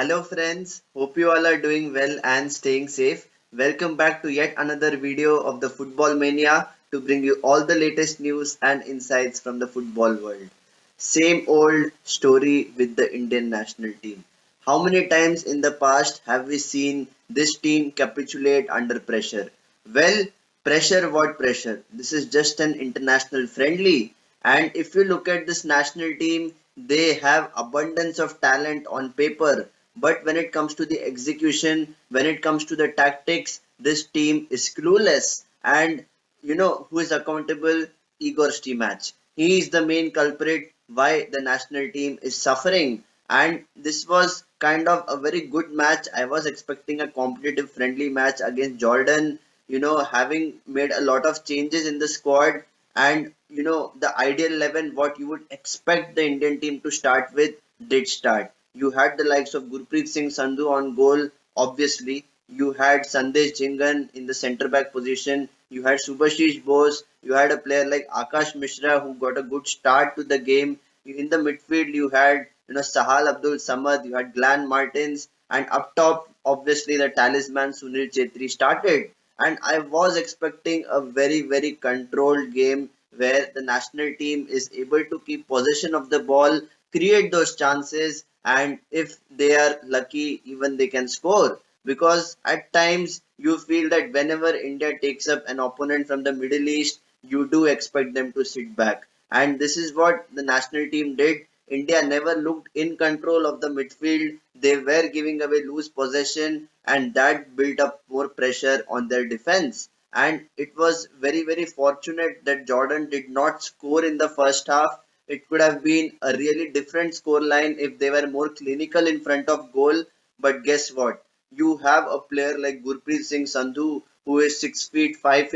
Hello friends, hope you all are doing well and staying safe. Welcome back to yet another video of the Football Mania to bring you all the latest news and insights from the football world. Same old story with the Indian national team. How many times in the past have we seen this team capitulate under pressure? Well, pressure what pressure? This is just an international friendly, and if you look at this national team, they have abundance of talent on paper, but when it comes to the execution, when it comes to the tactics, this team is clueless. And you know who is accountable? Igor Stimac. He is the main culprit why the national team is suffering. And this was kind of a very good match. I was expecting a competitive, friendly match against Jordan. Having made a lot of changes in the squad, and the ideal 11 what you would expect the Indian team to start with did start. You had the likes of Gurpreet Singh Sandhu on goal, obviously. You had Sandesh Jhingan in the centre back position. You had Subhashish Bose. You had a player like Akash Mishra who got a good start to the game. In the midfield, you had Sahal Abdul Samad. You had Glenn Martins, and up top, obviously the talisman Sunil Chetri started. And I was expecting a very controlled game where the national team is able to keep possession of the ball, create those chances, and if they are lucky, even they can score. Because at times you feel that whenever India takes up an opponent from the Middle East, you do expect them to sit back. And this is what the national team did. India never looked in control of the midfield. They were giving away loose possession, and that built up more pressure on their defense. And it was very fortunate that Jordan did not score in the first half. It could have been a really different score line if they were more clinical in front of goal. But guess what? You have a player like Gurpreet Singh Sandhu who is 6 feet 5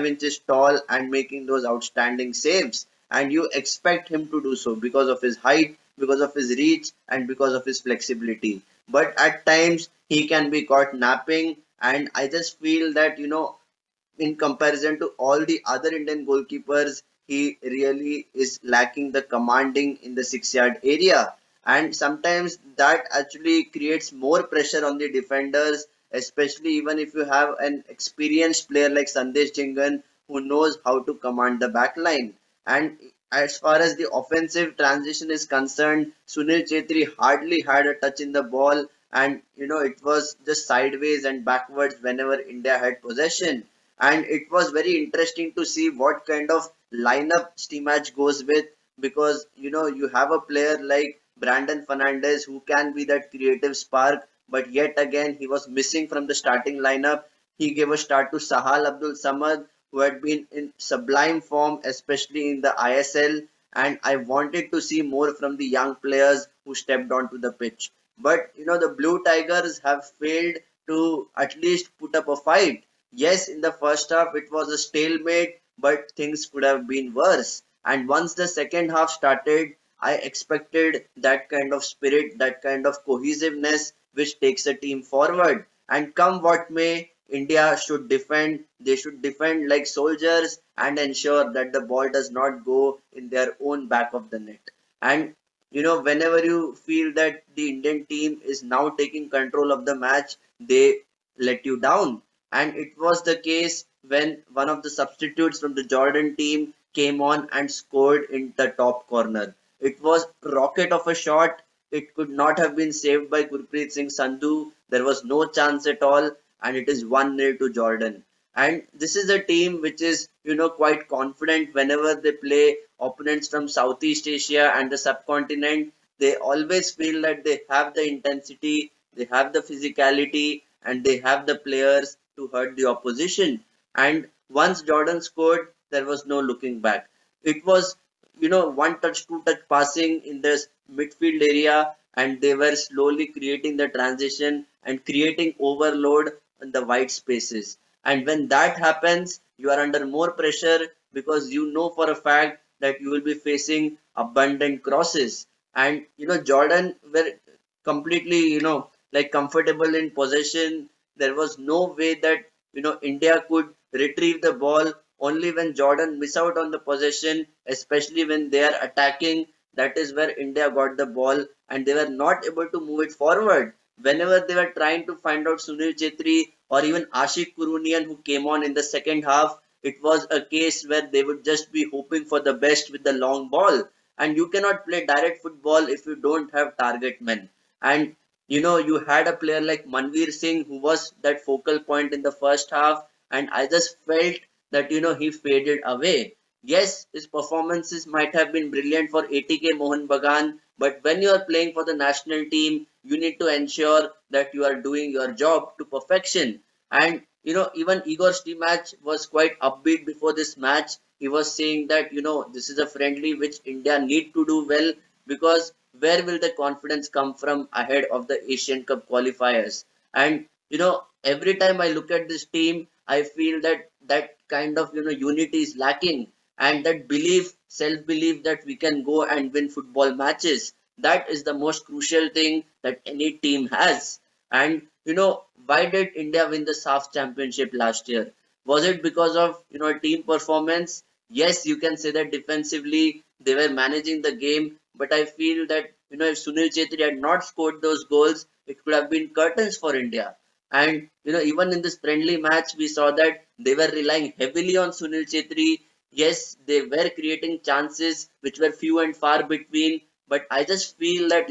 inches tall and making those outstanding saves. And you expect him to do so because of his height, because of his reach, and because of his flexibility. But at times he can be caught napping, and I just feel that in comparison to all the other Indian goalkeepers, he really is lacking the commanding in the 6 yard area. And sometimes that actually creates more pressure on the defenders, especially even if you have an experienced player like Sandesh Jhingan who knows how to command the back line. And as far as the offensive transition is concerned, Sunil Chetri hardly had a touch in the ball, and it was just sideways and backwards whenever India had possession. And it was very interesting to see what kind of lineup Stimac goes with, because you have a player like Brandon Fernandez who can be that creative spark, but yet again he was missing from the starting lineup. He gave a start to Sahal Abdul Samad, who had been in sublime form, especially in the ISL, and I wanted to see more from the young players who stepped onto the pitch. But the Blue Tigers have failed to at least put up a fight. Yes, in the first half it was a stalemate, but things could have been worse. And once the second half started, I expected that kind of spirit, that kind of cohesiveness which takes a team forward. And come what may, India should defend. They should defend like soldiers and ensure that the ball does not go in their own back of the net. And whenever you feel that the Indian team is now taking control of the match, they let you down. And it was the case when one of the substitutes from the Jordan team came on and scored in the top corner. It was rocket of a shot. It could not have been saved by Gurpreet Singh Sandhu. There was no chance at all, and it is 1-0 to Jordan. And this is a team which is, quite confident whenever they play opponents from Southeast Asia and the subcontinent. They always feel that they have the intensity, they have the physicality, and they have the players to hurt the opposition. And once Jordan scored, there was no looking back. It was, one touch, two touch passing in this midfield area, and they were slowly creating the transition and creating overload in the white spaces. And when that happens, you are under more pressure because you know for a fact that you will be facing abundant crosses. And Jordan were completely, like comfortable in possession. There was no way that India could retrieve the ball. Only when Jordan miss out on the possession, especially when they are attacking, that is where India got the ball and they were not able to move it forward. whenever they were trying to find out Sunil Chetri or even Ashik Kurunian who came on in the second half, it was a case where they would just be hoping for the best with the long ball. And you cannot play direct football if you don't have target men. And you had a player like Manveer Singh who was that focal point in the first half, and I just felt that he faded away. Yes, his performances might have been brilliant for ATK Mohan Bagan, but when you are playing for the national team, you need to ensure that you are doing your job to perfection. And even Igor Stimac was quite upbeat before this match. He was saying that this is a friendly which India need to do well, because where will the confidence come from ahead of the Asian Cup qualifiers? And every time I look at this team, I feel that that kind of unity is lacking, and that belief, self belief that we can go and win football matches. That is the most crucial thing that any team has. And why did India win the SAF championship last year? Was it because of team performance? Yes, you can say that defensively they were managing the game, but I feel that if Sunil Chetri had not scored those goals, it could have been curtains for India. And even in this friendly match, we saw that they were relying heavily on Sunil Chetri. Yes, they were creating chances which were few and far between, but I just feel that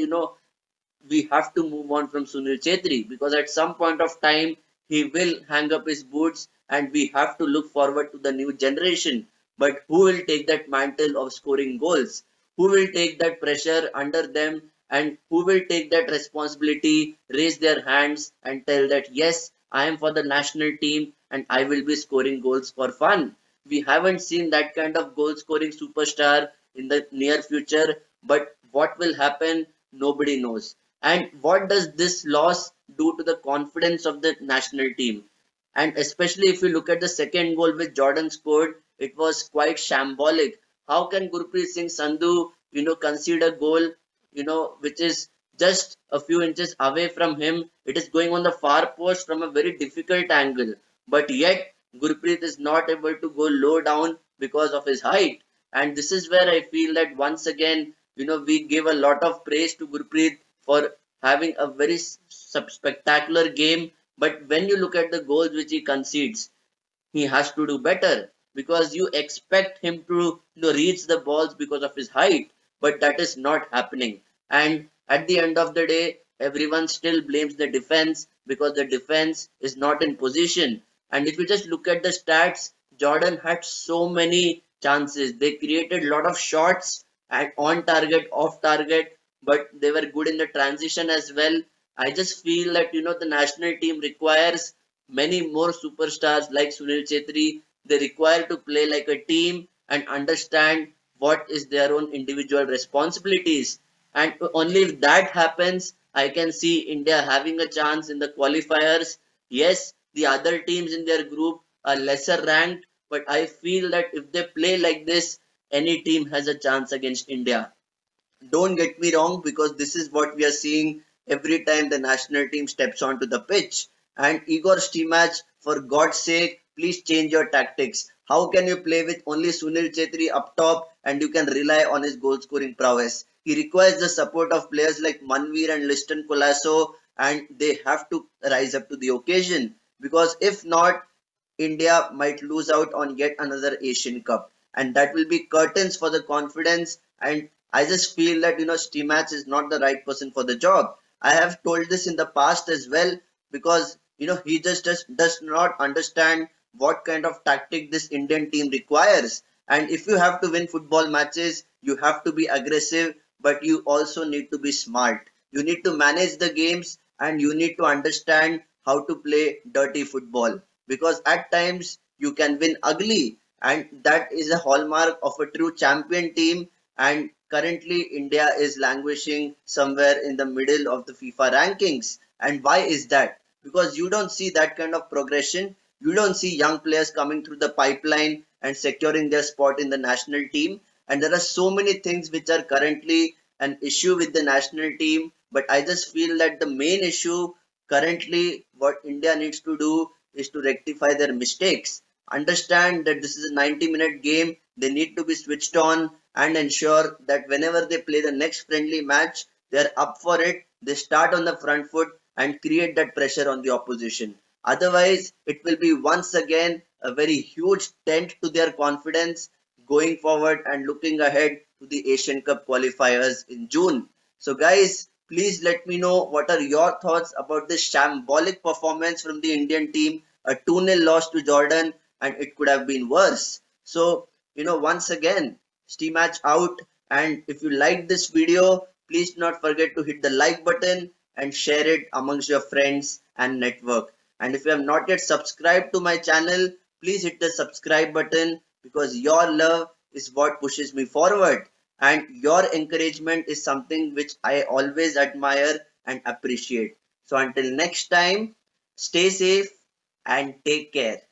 we have to move on from Sunil Chetri, because at some point of time he will hang up his boots and we have to look forward to the new generation. But who will take that mantle of scoring goals? Who will take that pressure under them, and who will take that responsibility, raise their hands and tell that yes, I am for the national team and I will be scoring goals for fun? We haven't seen that kind of goal scoring superstar in the near future, but what will happen, nobody knows. And what does this loss do to the confidence of the national team? And especially if you look at the second goal which Jordan scored, it was quite shambolic. How can Gurpreet Singh Sandhu, concede a goal, which is just a few inches away from him? It is going on the far post from a very difficult angle. But yet, Gurpreet is not able to go low down because of his height. And this is where I feel that once again, we give a lot of praise to Gurpreet for having a very spectacular game. But when you look at the goals which he concedes, he has to do better, because you expect him to reach the balls because of his height, but that is not happening. And at the end of the day, everyone still blames the defense because the defense is not in position. And if you just look at the stats, Jordan had so many chances. They created a lot of shots and on target, off target, but they were good in the transition as well. I just feel that the national team requires many more superstars like Sunil Chetri. They require to play like a team and understand what is their own individual responsibilities. And only if that happens, I can see India having a chance in the qualifiers. Yes, the other teams in their group are lesser ranked, but I feel that if they play like this, any team has a chance against India. Don't get me wrong, because this is what we are seeing every time the national team steps onto the pitch. And Igor Stimac, for God's sake, please change your tactics. How can you play with only Sunil Chetri up top and you can rely on his goal scoring prowess? He requires the support of players like Manveer and Liston Colasso, and they have to rise up to the occasion, because if not, India might lose out on yet another Asian Cup, and that will be curtains for the confidence. And I just feel that Stimac is not the right person for the job. I have told this in the past as well, because he just does not understand what kind of tactic this Indian team requires. And if you have to win football matches, you have to be aggressive, but you also need to be smart. You need to manage the games and you need to understand how to play dirty football, because at times you can win ugly, and that is a hallmark of a true champion team. And currently India is languishing somewhere in the middle of the FIFA rankings. And why is that? Because you don't see that kind of progression. You don't see young players coming through the pipeline and securing their spot in the national team. And there are so many things which are currently an issue with the national team. But I just feel that the main issue currently, what India needs to do is to rectify their mistakes. Understand that this is a 90-minute game. They need to be switched on and ensure that whenever they play the next friendly match, they're up for it. They start on the front foot. and create that pressure on the opposition. Otherwise, it will be once again a very huge dent to their confidence going forward and looking ahead to the Asian Cup qualifiers in June. So, guys, please let me know what are your thoughts about this shambolic performance from the Indian team. A 2-0 loss to Jordan, and it could have been worse. So, once again, Stimac out. And if you like this video, please do not forget to hit the like button and share it amongst your friends and network. And if you have not yet subscribed to my channel, please hit the subscribe button because your love is what pushes me forward. And your encouragement is something which I always admire and appreciate. So until next time, stay safe and take care.